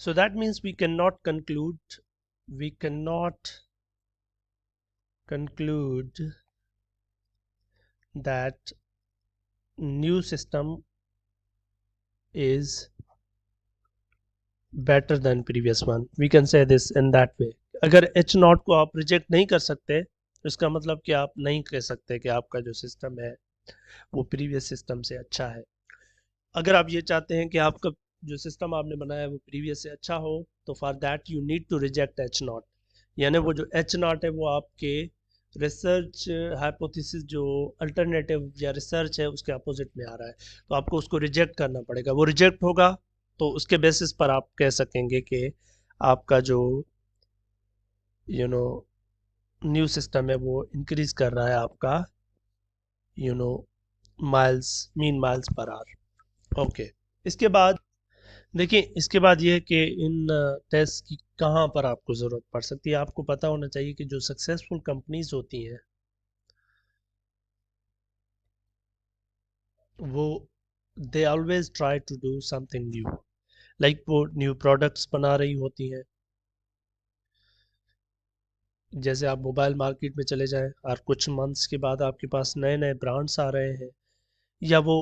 So that means we cannot conclude that new system is better than previous one. We can say this in that way. अगर H not को आप reject नहीं कर सकते तो इसका मतलब कि आप नहीं कह सकते कि आपका जो सिस्टम है वो प्रीवियस सिस्टम से अच्छा है। अगर आप ये चाहते हैं कि आपका जो सिस्टम आपने बनाया है वो प्रीवियस से अच्छा हो तो for that you need to reject H naught, यानी वो जो H नॉट है वो आपके रिसर्च हाइपोथेसिस जो अल्टरनेटिव या रिसर्च है उसके अपोजिट में आ रहा है, तो आपको उसको रिजेक्ट करना पड़ेगा। वो रिजेक्ट होगा तो उसके बेसिस पर आप कह सकेंगे कि आपका जो यू नो न्यू सिस्टम है वो इंक्रीज कर रहा है आपका miles, mean miles per hour. Okay, इसके बाद देखिए, इसके बाद ये है कि इन टेस्ट की कहाँ पर आपको ज़रूरत पड़ सकती है। आपको पता होना चाहिए कि जो सक्सेसफुल कंपनीज होती हैं वो they always try to do something new, like वो न्यू प्रोडक्ट्स बना रही होती हैं। जैसे आप मोबाइल मार्केट में चले जाएं और कुछ मंथ्स के बाद आपके पास नए नए ब्रांड्स आ रहे हैं, या वो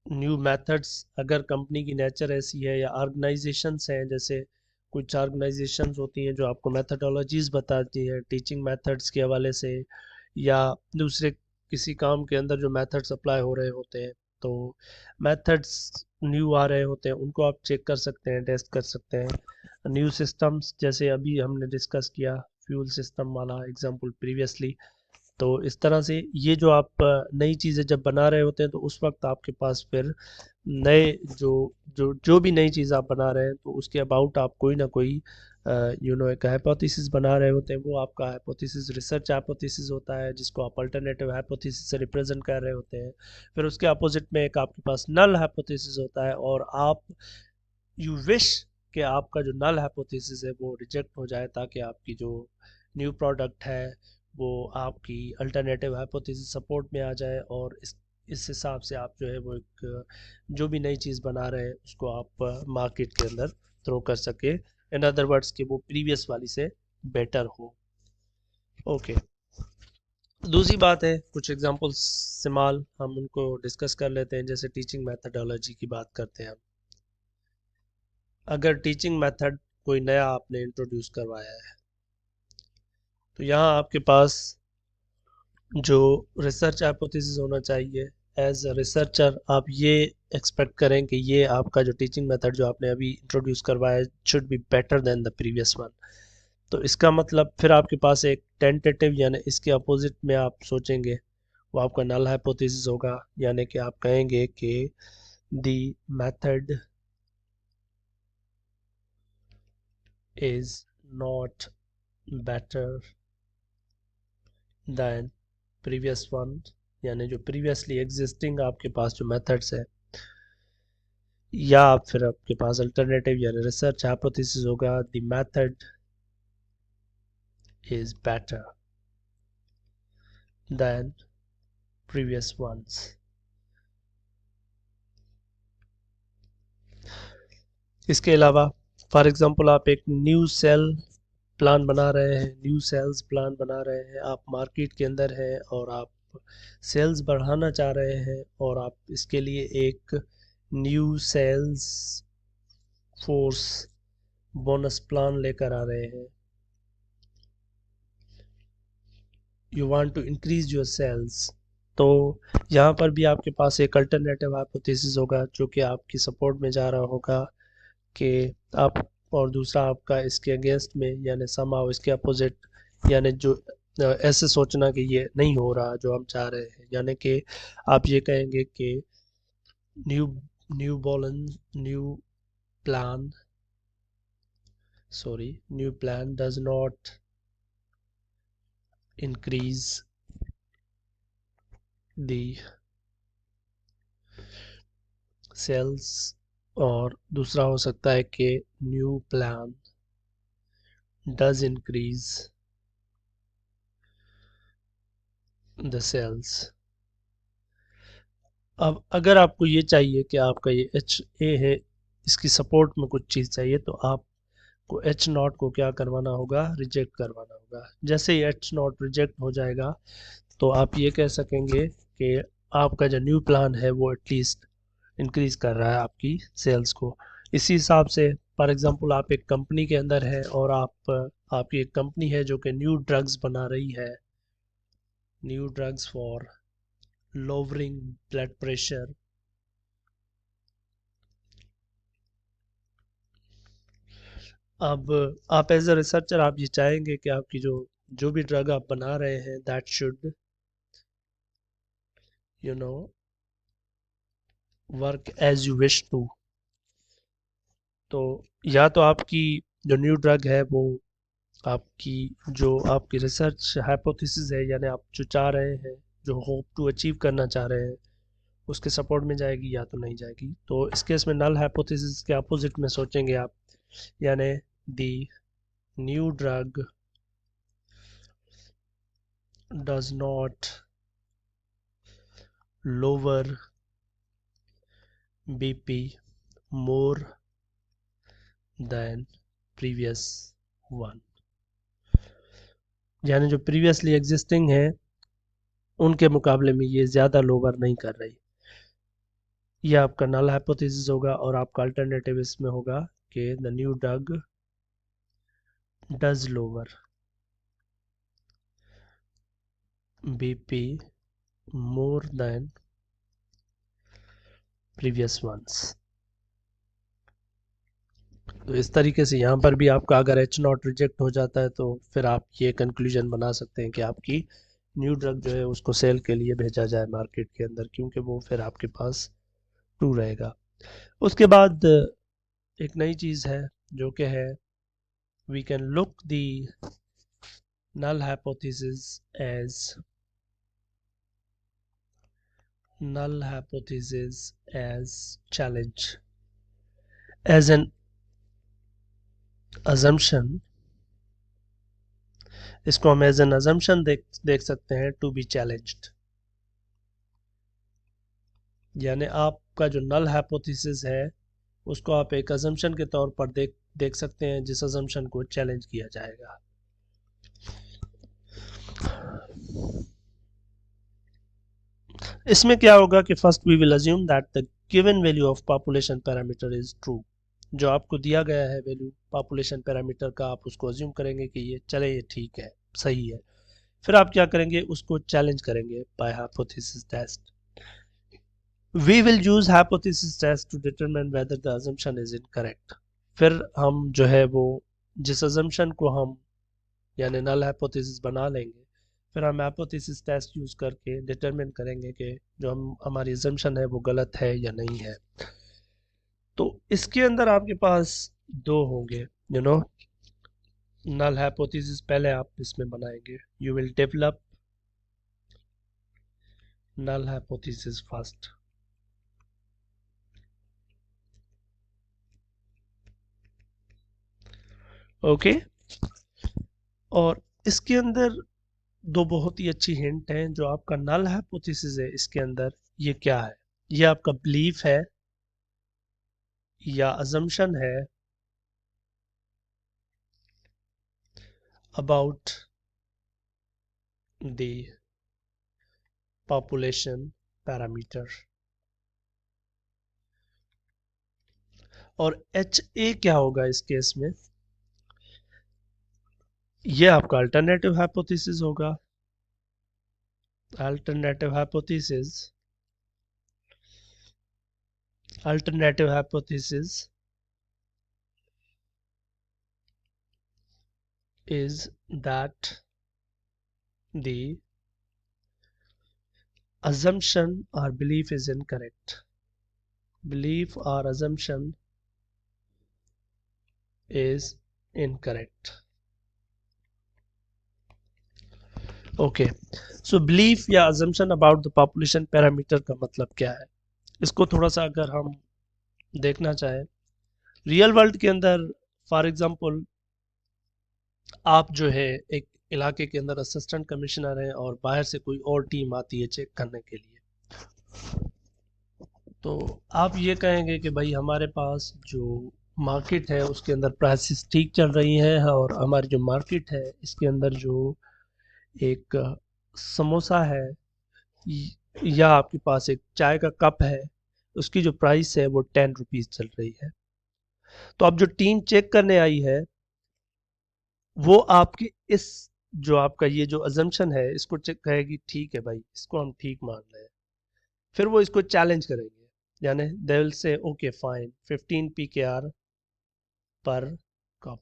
न्यू मेथड्स, अगर कंपनी की नेचर ऐसी है या ऑर्गेनाइजेशंस हैं, जैसे कुछ ऑर्गेनाइजेशंस होती हैं जो आपको मेथडोलॉजीज बताती हैं टीचिंग मेथड्स के हवाले से, या दूसरे किसी काम के अंदर जो मेथड्स अप्लाई हो रहे होते हैं, तो मेथड्स न्यू आ रहे होते हैं उनको आप चेक कर सकते हैं, टेस्ट कर सकते हैं। न्यू सिस्टम्स जैसे अभी हमने डिस्कस किया फ्यूल सिस्टम वाला एग्जांपल प्रीवियसली, तो इस तरह से ये जो आप नई चीज़ें जब बना रहे होते हैं तो उस वक्त आपके पास फिर नए जो जो जो भी नई चीज़ आप बना रहे हैं तो उसके अबाउट आप कोई ना कोई एक हाइपोथेसिस बना रहे होते हैं। वो आपका हाइपोथेसिस रिसर्च हाइपोथेसिस होता है जिसको आप अल्टरनेटिव हाइपोथेसिस से रिप्रेजेंट कर रहे होते हैं। फिर उसके अपोजिट में एक आपके पास नल हाइपोथेसिस होता है, और आप यू विश कि आपका जो नल हाइपोथेसिस है वो रिजेक्ट हो जाए ताकि आपकी जो न्यू प्रोडक्ट है वो आपकी अल्टरनेटिव हाइपोथेसिस सपोर्ट में आ जाए, और इस हिसाब से आप जो है वो एक जो भी नई चीज़ बना रहे हैं उसको आप मार्केट के अंदर थ्रो कर सके। इन अदर वर्ड्स कि वो प्रीवियस वाली से बेटर हो। ओके, दूसरी बात है, कुछ एग्जांपल्स इस्तेमाल हम उनको डिस्कस कर लेते हैं। जैसे टीचिंग मेथडोलॉजी की बात करते हैं हम। अगर टीचिंग मेथड कोई नया आपने इंट्रोड्यूस करवाया है तो यहाँ आपके पास जो रिसर्च हाइपोथेसिस होना चाहिए, एज अ रिसर्चर आप ये एक्सपेक्ट करें कि ये आपका जो टीचिंग मेथड जो आपने अभी इंट्रोड्यूस करवाया should be better than the previous one. तो इसका मतलब फिर आपके पास एक टेंटेटिव यानी इसके अपोजिट में आप सोचेंगे, वो आपका नल हाइपोथेसिस होगा, यानी कि आप कहेंगे कि the method is not better than previous one, यानी जो प्रीवियसली एग्जिस्टिंग आपके पास जो मेथड्स है, या फिर आपके पास अल्टरनेटिव यानी रिसर्च हाइपोथेसिस होगा the method is better than previous ones. इसके अलावा फॉर एग्जांपल आप एक न्यू सेल प्लान बना रहे हैं, न्यू सेल्स प्लान बना रहे हैं, आप मार्केट के अंदर हैं और आप सेल्स बढ़ाना चाह रहे हैं, और आप इसके लिए एक new sales force bonus plan लेकर आ रहे हैं। You want to increase your sales, तो यहाँ पर भी आपके पास एक अल्टरनेटिव हाइपोथेसिस होगा जो कि आपकी सपोर्ट में जा रहा होगा कि आप, और दूसरा आपका इसके अगेंस्ट में यानी समाव इसके अपोजिट, यानी जो ऐसे सोचना कि ये नहीं हो रहा जो हम चाह रहे हैं, यानी कि आप ये कहेंगे कि न्यू न्यू बॉलन new plan new plan does not increase the sales, और दूसरा हो सकता है कि new plan does increase the sales. अब अगर आपको ये चाहिए कि आपका ये एच ए है, इसकी सपोर्ट में कुछ चीज़ चाहिए, तो आपको एच नॉट को क्या करवाना होगा, रिजेक्ट करवाना होगा। जैसे ही एच नॉट रिजेक्ट हो जाएगा तो आप ये कह सकेंगे कि आपका जो न्यू प्लान है वो एटलीस्ट इंक्रीज कर रहा है आपकी सेल्स को। इसी हिसाब से फॉर एग्जांपल आप एक कंपनी के अंदर है और आपकी एक कंपनी है जो कि न्यू ड्रग्स बना रही है, new drugs for lowering blood pressure. अब आप एज अ रिसर्चर आप ये चाहेंगे कि आपकी जो जो भी ड्रग आप बना रहे हैं that should you know work as you wish to. तो या तो आपकी जो न्यू ड्रग है वो आपकी जो आपकी रिसर्च हाइपोथेसिस है, यानी आप जो चाह रहे हैं, जो होप टू अचीव करना चाह रहे हैं, उसके सपोर्ट में जाएगी या तो नहीं जाएगी। तो इस केस में नल हाइपोथेसिस के अपोजिट में सोचेंगे आप, यानी दी new drug does not lower BP more than previous one, यानी जो प्रीवियसली एग्जिस्टिंग है उनके मुकाबले में ये ज़्यादा लोअर नहीं कर रही। ये आपका नल हाइपोथेसिस होगा और आपका अल्टरनेटिव इसमें होगा कि the new drug does lower BP more than previous ones। तो इस तरीके से यहाँ पर भी आपका अगर एच नॉट रिजेक्ट हो जाता है तो फिर आप ये कंक्लूजन बना सकते हैं कि आपकी न्यू ड्रग जो है उसको सेल के लिए भेजा जाए मार्केट के अंदर, क्योंकि वो फिर आपके पास ट्रू रहेगा। उसके बाद एक नई चीज़ है जो कि है we can look the null hypothesis as null hypothesis as challenge, as an assumption। इसको हम एज एन assumption देख सकते हैं टू बी चैलेंज्ड, यानी आपका जो नल हाइपोथेसिस है उसको आप एक assumption के तौर पर देख सकते हैं जिस assumption को चैलेंज किया जाएगा। इसमें क्या होगा कि first we will assume that the given value of population parameter is true. जो आपको दिया गया है वैल्यू पॉपुलेशन पैरामीटर का, आप उसको अज्यूम करेंगे कि ये चले, ये ठीक है, सही है। फिर आप क्या करेंगे, उसको चैलेंज करेंगे by hypothesis test. We will use hypothesis test to determine whether the assumption is incorrect. फिर हम जो है वो जिस अजम्पशन को हम यानी नल हाइपोथेसिस बना लेंगे, फिर हम हाइपोथेसिस टेस्ट यूज करके डिटरमिन करेंगे कि जो हमारी अजम्पशन है वो गलत है या नहीं है। तो इसके अंदर आपके पास दो होंगे, नल हाइपोथेसिस पहले आप इसमें बनाएंगे। You will develop null hypothesis first. Okay, और इसके अंदर दो बहुत ही अच्छी हिंट हैं। जो आपका नल हाइपोथेसिस है इसके अंदर ये क्या है, ये आपका बिलीफ है या अजम्पशन है अबाउट द पॉपुलेशन पैरामीटर। और एच ए क्या होगा इस केस में, ये आपका अल्टरनेटिव हाइपोथेसिस होगा। Alternative hypothesis is that the assumption or belief is incorrect. Belief or assumption is incorrect. Okay, so belief या assumption about the population parameter का मतलब क्या है, इसको थोड़ा सा अगर हम देखना चाहें रियल वर्ल्ड के अंदर, फॉर एग्जांपल आप जो है एक इलाके के अंदर असिस्टेंट कमिश्नर हैं और बाहर से कोई और टीम आती है चेक करने के लिए। तो आप ये कहेंगे कि भाई हमारे पास जो मार्केट है उसके अंदर प्राइसेस ठीक चल रही हैं, और हमारी जो मार्केट है इसके अंदर जो एक समोसा है या आपके पास एक चाय का कप है, उसकी जो प्राइस है वो 10 रुपीज़ चल रही है। तो अब जो टीम चेक करने आई है वो आपके इस जो आपका ये जो अजम्पशन है इसको चेक करेगी, ठीक है भाई इसको हम ठीक मान रहे हैं। फिर वो इसको चैलेंज करेंगे, यानी they will say okay fine 15 PKR पर कप,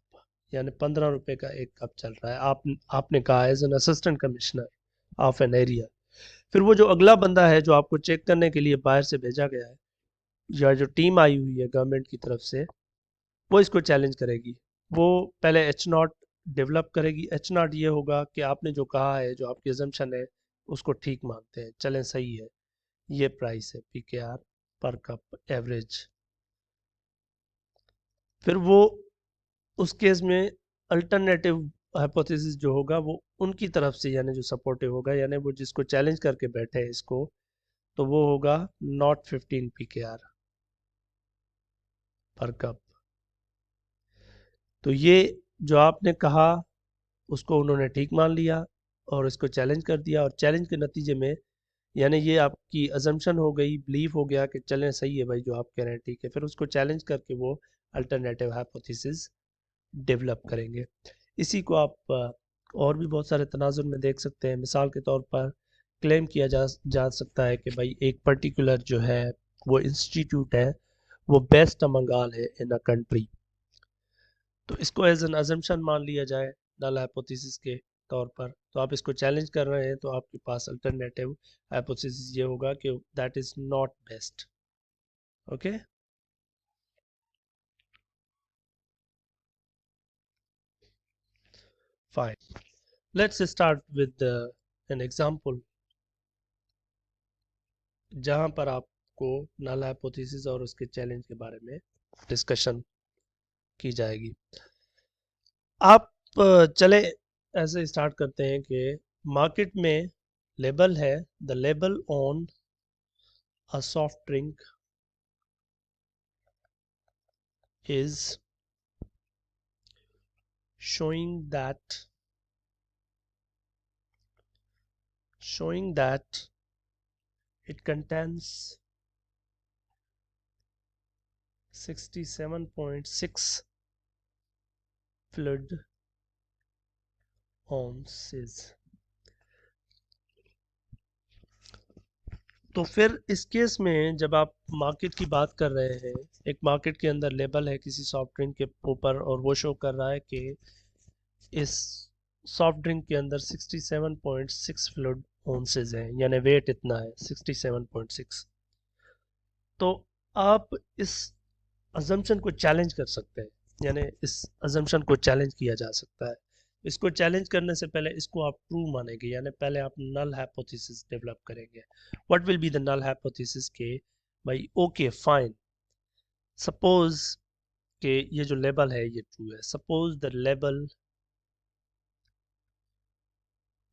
यानी 15 रुपए का एक कप चल रहा है। आपने कहा as an assistant commissioner of an area. फिर वो जो अगला बंदा है जो आपको चेक करने के लिए बाहर से भेजा गया है, या जो टीम आई हुई है गवर्नमेंट की तरफ से, वो इसको चैलेंज करेगी। वो पहले H0 डेवलप करेगी। H0 ये होगा कि आपने जो कहा है, जो आपकी अजम्पशन है उसको ठीक मानते हैं, चलें सही है, ये प्राइस है PKR पर कप एवरेज। फिर वो उस केस में अल्टरनेटिव हाइपोथेसिस जो होगा वो उनकी तरफ से, यानी जो सपोर्टिव होगा, यानी वो जिसको चैलेंज करके बैठे हैं इसको, तो वो होगा नॉट 15 PKR पर कप। तो ये जो आपने कहा उसको उन्होंने ठीक मान लिया और इसको चैलेंज कर दिया, और चैलेंज के नतीजे में यानी ये आपकी अजम्पशन हो गई, बिलीव हो गया कि चलें सही है भाई जो आप कह रहे हैं ठीक है। फिर उसको चैलेंज करके वो अल्टरनेटिव हाइपोथेसिस डेवलप करेंगे। इसी को आप और भी बहुत सारे तनाजुर में देख सकते हैं। मिसाल के तौर पर क्लेम किया जा सकता है कि भाई एक पर्टिकुलर जो है वो इंस्टीट्यूट है वो बेस्ट अमंग ऑल है इन अ कंट्री, तो इसको एज एन अजम्पशन मान लिया जाए नल हाइपोथेसिस के तौर पर। तो आप इसको चैलेंज कर रहे हैं तो आपके पास अल्टरनेटिव हाइपोथेसिस ये होगा कि that is not best. Okay fine, let's start with an example जहां पर आपको नल हाइपोथेसिस और उसके चैलेंज के बारे में डिस्कशन की जाएगी। आप चले ऐसे स्टार्ट करते हैं कि मार्केट में लेबल है, the label on a soft drink is showing that it contains 67.6 fluid ounces। तो फिर इस केस में जब आप मार्केट की बात कर रहे हैं, एक मार्केट के अंदर लेबल है किसी सॉफ्ट ड्रिंक के ऊपर और वो शो कर रहा है कि इस सॉफ्ट ड्रिंक के अंदर 67.6 फ्लूइड ounces हैं, यानी वेट इतना है 67.6। तो आप इस अजम्पशन को चैलेंज कर सकते हैं, यानी इस अजम्पशन को चैलेंज किया जा सकता है। इसको चैलेंज करने से पहले इसको आप ट्रू मानेंगे, यानी पहले आप नल हाइपोथेसिस डेवलप करेंगे। What will be the null hypothesis के भाई ओके फाइन, सपोज कि ये जो लेबल है ये ट्रू है, suppose the label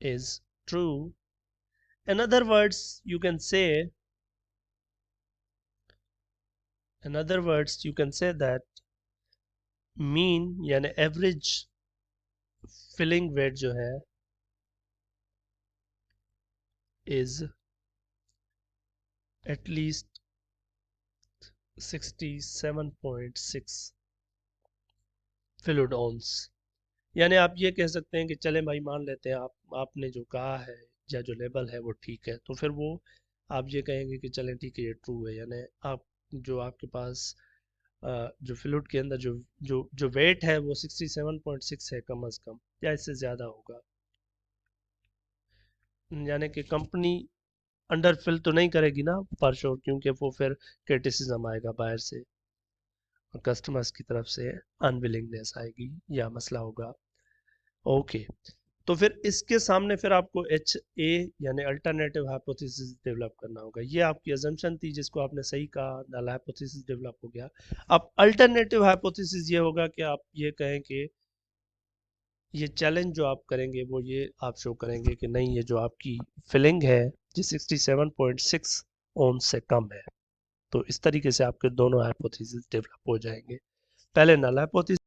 is true. in other words you can say that mean यानी एवरेज फिलिंग वेट जो है is at least 67.6 fluid ounce। यानी आप ये कह सकते हैं कि चले भाई मान लेते हैं आपने जो कहा है या जो लेबल है वो ठीक है, तो फिर वो आप ये कहेंगे कि चलें ठीक है ये ट्रू है, यानी आप जो आपके पास जो फ्लूइड के अंदर जो जो जो वेट है वो 67.6 है कम अज कम, या इससे ज़्यादा होगा। यानी कि कंपनी अंडर फिल तो नहीं करेगी ना पर श्योर, क्योंकि वो फिर क्रिटिसिज्म आएगा बाहर से और कस्टमर्स की तरफ से अनविलिंगनेस आएगी या मसला होगा। ओके, तो फिर इसके सामने फिर आपको HA यानी अल्टरनेटिव हाइपोथेसिस डेवलप करना होगा। ये आपकी अजम्पशन थी जिसको आपने सही कहा, नल हाइपोथेसिस डेवलप हो गया। अब अल्टरनेटिव हाइपोथेसिस ये होगा कि आप ये कहें कि ये चैलेंज जो आप करेंगे वो ये आप शो करेंगे कि नहीं, ये जो आपकी फिलिंग है जो 67.6 ओम से कम है। तो इस तरीके से आपके दोनों हाइपोथेसिस डेवलप हो जाएंगे। पहले नल हाइपोथेसिस